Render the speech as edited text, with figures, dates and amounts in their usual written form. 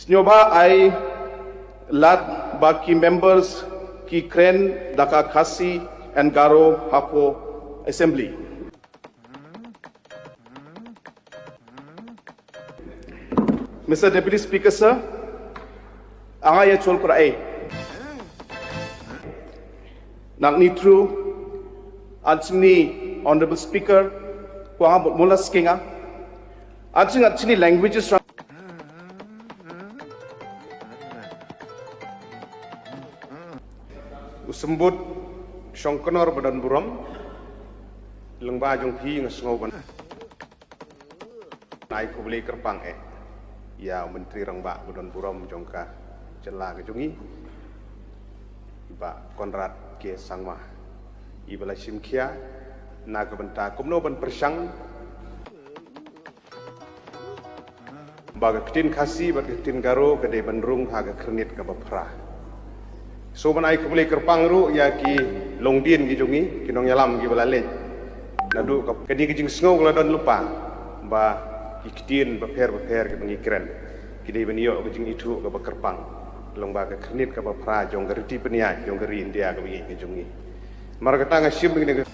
Snyoba ay lat baki members ki Kren, Daka Khasi and Garo Hapo Assembly. Mr. Deputy Speaker, sir, angaya chol kurai. Nak nitru anchini Honorable Speaker kuang mula skinga anchini languages usembut Shongkonor Badan Buram lengba jong pi ngasngoban nai ko beli kerpang ya Menteri Rangba Badan Buram jongka jela ke jongi Iba Konrad ke Sangma Ibala Simkia naga benta kumno ban persang baga ketin Khasi baga ketin Garo kede bandrung haga kernit ka bapra so ban ai kubli kerpang ru ya ki longdien gi jongi kinong yalam gi balale nadu ka kedi gi jing sngo la don lupa ba iktin baper ki bangikren kide baniyo gi jing itu ka bakerpang longba ka kernit ka bapra jong gariti penia jong gari India ka gi jongi marga tanga sim gi